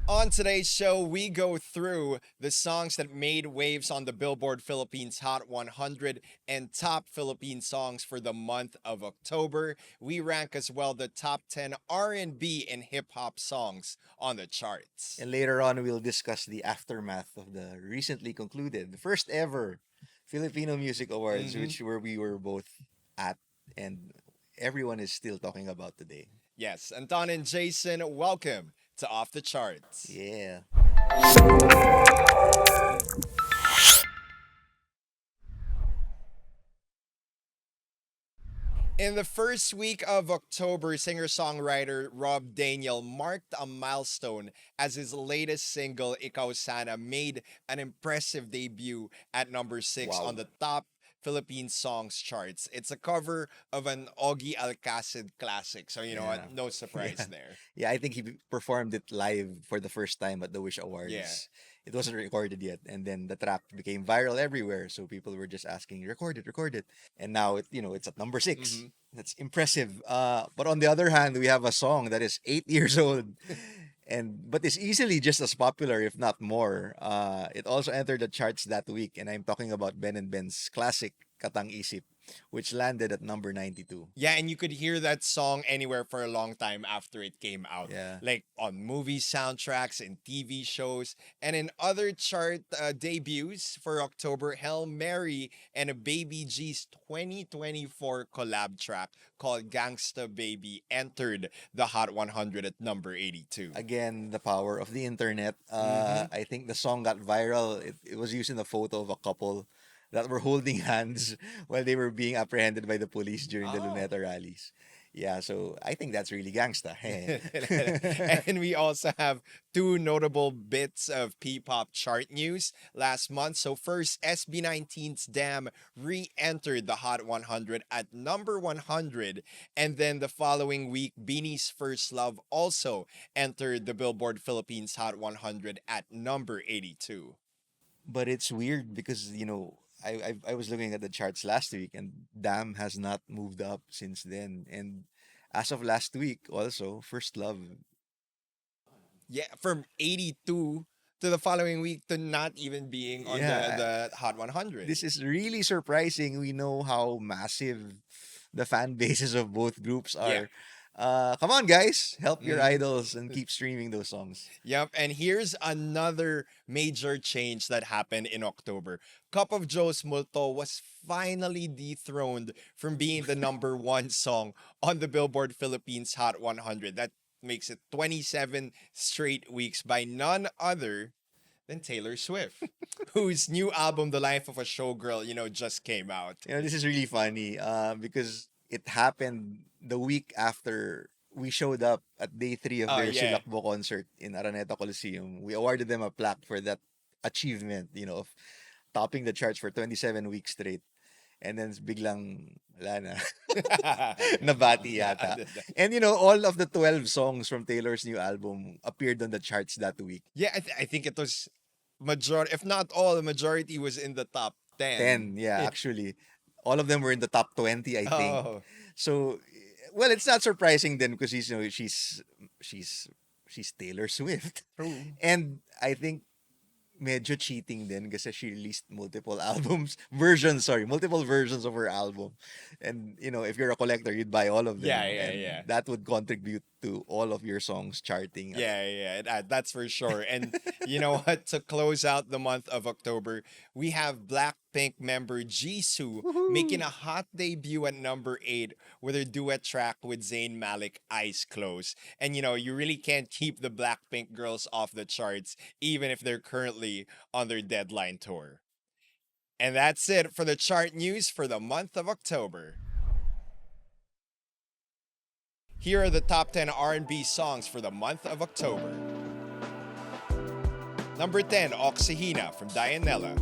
On today's show, we go through the songs that made waves on the Billboard Philippines Hot 100 and top Philippine songs for the month of October. We rank as well the top 10 R&B and hip hop songs on the charts. And later on, we'll discuss the aftermath of the recently concluded, the first ever Filipino Music Awards, Mhm. where we were both at, and everyone is still talking about today. Yes, Anton and Jason, welcome to Off the Charts. Yeah. In the first week of October, singer-songwriter Rob Daniel marked a milestone as his latest single, Ikaw Sana, made an impressive debut at number 6 on Wow. the top Philippine Songs charts. It's a cover of an Augie Alcacid classic, so you know Yeah. what? No surprise Yeah. there. Yeah, I think he performed it live for the first time at the Wish Yeah. Awards. It wasn't recorded yet, and then the track became viral everywhere. So people were just asking, "Record it, record it." And now it's at number 6. Mhm. That's impressive. But on the other hand, we have a song that is 8 years old, but is easily just as popular, if not more. It also entered the charts that week, and I'm talking about Ben and Ben's classic "Katang Isip," which landed at number 92. Yeah, and you could hear that song anywhere for a long time after it came out. Yeah. Like on movie soundtracks and TV shows. And in other chart debuts for October, Hail Mary and a Baby G's 2024 collab track called Gangsta Baby entered the Hot 100 at number 82. Again, the power of the internet. Mhm. I think the song got viral. It was used in a photo of a couple that were holding hands while they were being apprehended by the police during the Oh. Luneta rallies. Yeah, so I think that's really gangsta. And we also have two notable bits of P-pop chart news last month. So first, SB19's Damn re-entered the Hot 100 at number 100. And then the following week, Beanie's First Love also entered the Billboard Philippines Hot 100 at number 82. But it's weird because I was looking at the charts last week, and Damn has not moved up since then. And as of last week, also First Love. Yeah, from 82 to the following week to not even being on Yeah, the Hot 100. this is really surprising. We know how massive the fan bases of both groups Yeah. are. Come on, guys, help your Mhm. idols and keep streaming those songs. Yep, and here's another major change that happened in October. Cup of Joe's Multo was finally dethroned from being the number one song on the Billboard Philippines Hot 100. That makes it 27 straight weeks by none other than Taylor Swift, whose new album, The Life of a Showgirl, just came out. This is really funny because it happened the week after we showed up at day 3 of Oh, their yeah. Silakbo concert in Araneta Coliseum. We awarded them a plaque for that achievement, of topping the charts for 27 weeks straight. And then biglang wala na. Nabati yata. And all of the 12 songs from Taylor's new album appeared on the charts that week. Yeah, I think it was majority, if not all, the majority was in the top 10. 10, yeah, actually. All of them were in the top 20, I think. Oh, So, well, it's not surprising then because she's Taylor Swift. true. And I think medyo cheating din kasi she released multiple multiple versions of her album. And if you're a collector, you'd buy all of them. Yeah, and yeah. that would contribute to all of your songs charting. Yeah, that's for sure. And you know what? To close out the month of October, we have Blackpink member Jisoo making a hot debut at number 8 with her duet track with Zayn Malik, Eyes Closed. And you really can't keep the Blackpink girls off the charts, even if they're currently on their deadline tour. And that's it for the chart news for the month of October. Here are the top 10 R&B songs for the month of October. Number 10, Oxyhina from Dianella.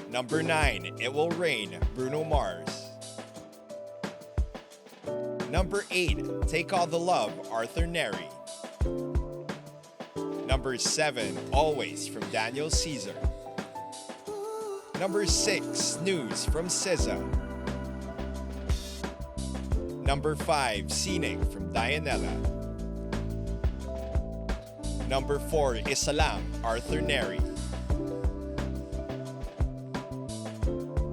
Number 9, It Will Rain, Bruno Mars. Number 8, Take All the Love, Arthur Neri. Number 7, Always from Daniel Caesar. Number 6, Snooze from SZA. Number 5, Sining from Dianella. Number 4, Isalang, Arthur Neri.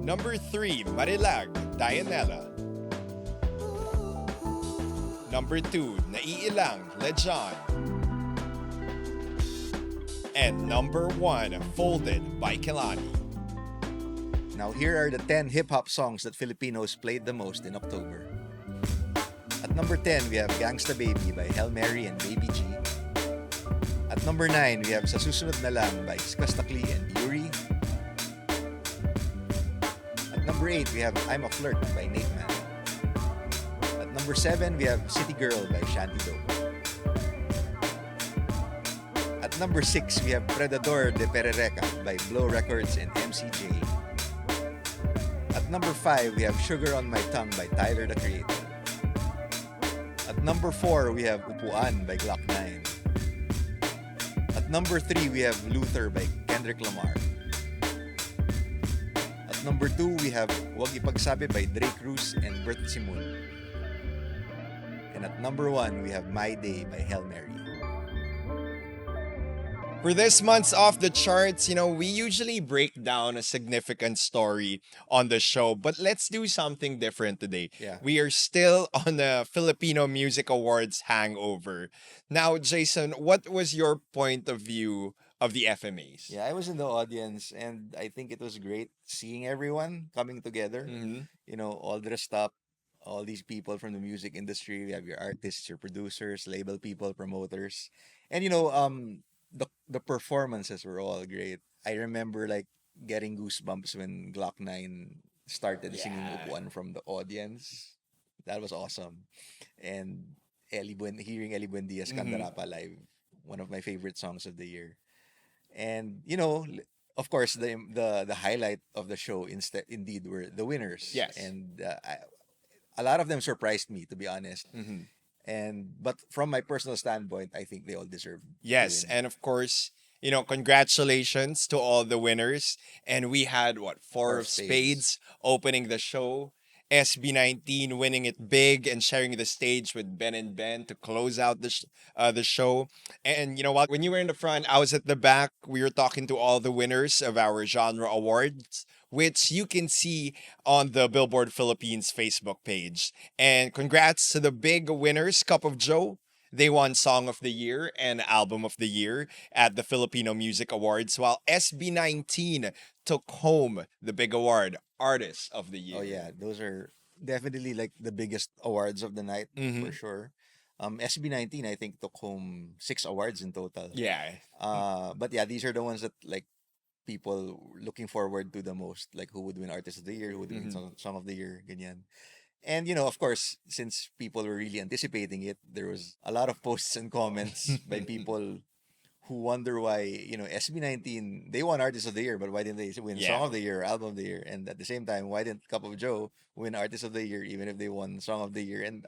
Number 3, Marilag, Dianella. Number 2, Naiilang, Lejon. And number 1, Folded by Kelani. Now, here are the 10 hip-hop songs that Filipinos played the most in October. At number 10, we have Gangsta Baby by Hail Mary and Baby G. At number 9, we have Sa Susunod na Lang by Skastakli and Yuri. At number 8, we have I'm a Flirt by Nate Man. At number 7, we have City Girl by Shanty Dope. At number 6, we have Predador de Perereca by Blow Records and MCJ. At number 5, we have Sugar on My Tongue by Tyler, the Creator. At number 4, we have Upuan by Glock 9. At number 3, we have Luther by Kendrick Lamar. At number 2, we have Wag Ipagsabi by Drake Cruz and Bert Simon. And at number 1, we have My Day by Hail Mary. For this month's Off the Charts, we usually break down a significant story on the show, but let's do something different today. Yeah. We are still on the Filipino Music Awards hangover. Now, Jason, what was your point of view of the FMAs? Yeah, I was in the audience and I think it was great seeing everyone coming together. Mhm. All dressed up, all these people from the music industry. We have your artists, your producers, label people, promoters. And the performances were all great. I remember like getting goosebumps when Glock 9 started singing Yeah. Upuan from the audience. That was awesome. And hearing Eli Buendia's Mhm. Candarapa live, one of my favorite songs of the year. And of course, the highlight of the show indeed were the winners. Yes. And a lot of them surprised me, to be honest. Mhm. But from my personal standpoint, I think they all deserve. Yes, to win. and of course, congratulations to all the winners. And we had what, four Four of of spades. spades opening the show. SB19 winning it big and sharing the stage with Ben and Ben to close out the show. And you know what? When you were in the front, I was at the back. We were talking to all the winners of our genre awards, which you can see on the Billboard Philippines Facebook page. And congrats to the big winners, Cup of Joe. They won Song of the Year and Album of the Year at the Filipino Music Awards, while SB19 took home the big award, Artist of the Year. Oh yeah, those are definitely like the biggest awards of the night Mhm. for sure. SB19 I think took home 6 awards in total. Yeah. But yeah, these are the ones that like people looking forward to the most, like who would win Artist of the Year, who would win Mhm. Song of the Year, ganyan. And of course, since people were really anticipating it, there was a lot of posts and comments by people who wonder why, SB19, they won Artist of the Year, but why didn't they win Yeah. Song of the Year, Album of the Year? And at the same time, why didn't Cup of Joe win Artist of the Year, even if they won Song of the Year and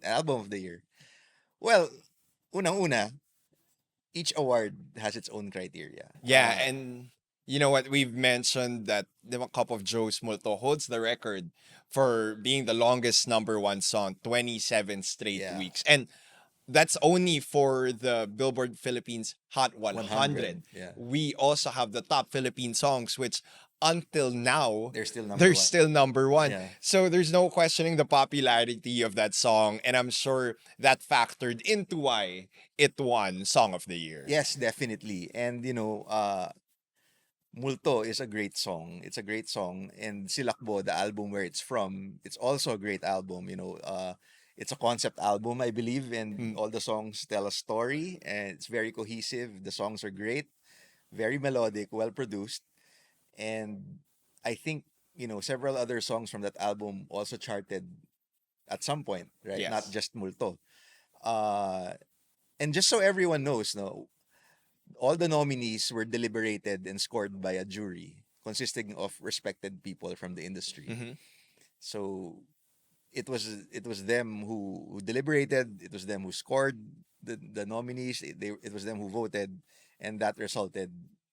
Album of the Year? Well, unang-una, each award has its own criteria. Yeah, and you know what? We've mentioned that the Cup of Joe's Multo holds the record for being the longest number one song, 27 straight Yeah. weeks. And that's only for the Billboard Philippines Hot 100. Yeah. We also have the top Philippine songs, which until now, They're still number they're one. still number one. Yeah. So there's no questioning the popularity of that song. And I'm sure that factored into why it won Song of the Year. Yes, definitely. And Multo is a great song. It's a great song. And Silakbo, the album where it's from, it's also a great album. It's a concept album, I believe, and Mm. all the songs tell a story, and it's very cohesive. The songs are great, very melodic, well produced, and I think several other songs from that album also charted at some point, right? Yes. Not just Multo. Uh, and just so everyone knows, no, all the nominees were deliberated and scored by a jury consisting of respected people from the industry. Mhm. So it was them who deliberated, it was them who scored the nominees, it was them who voted, and that resulted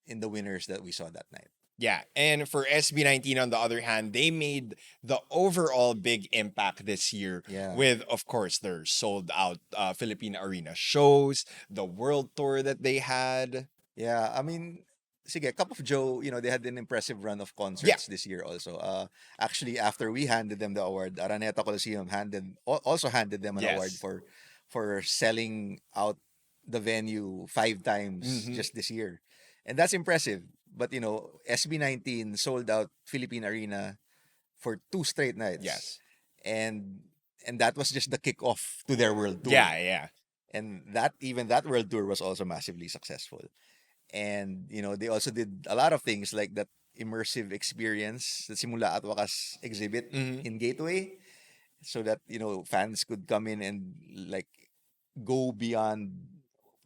in the winners that we saw that night. Yeah, and for SB19 on the other hand, they made the overall big impact this year Yeah. with, of course, their sold out Philippine Arena shows, the world tour that they had. Yeah, I mean, sige, Cup of Joe, they had an impressive run of Yeah, concerts this year also. Actually, after we handed them the award, Araneta Coliseum also handed them an award yes. for selling out the venue 5 times Hmm. just this year. And that's impressive. But, SB19 sold out Philippine Arena for 2 straight nights. Yes. And that was just the kickoff to their world tour. Yeah, yeah. And that world tour was also massively successful. And they also did a lot of things like that immersive experience, the Simula at Wakas exhibit Hmm. in Gateway, so that fans could come in and like go beyond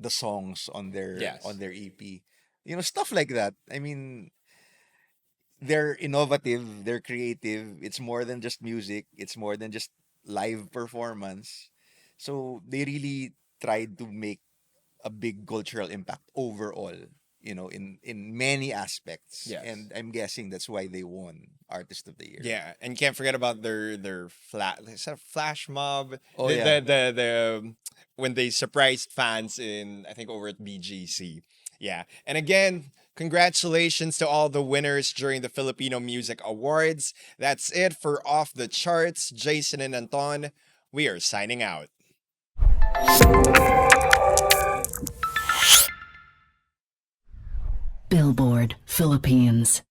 the songs on Yes. their EP. Stuff like that. I mean, they're innovative, they're creative. It's more than just music, it's more than just live performance. So they really tried to make a big cultural impact overall, in many aspects. Yes. And I'm guessing that's why they won Artist of the Year. Yeah, and can't forget about their is that a flash mob? Oh The yeah. when they surprised fans in, I think, over at BGC. Yeah, and again, congratulations to all the winners during the Filipino Music Awards. That's it for Off the Charts. Jason and Anton, we are signing out. Billboard Philippines.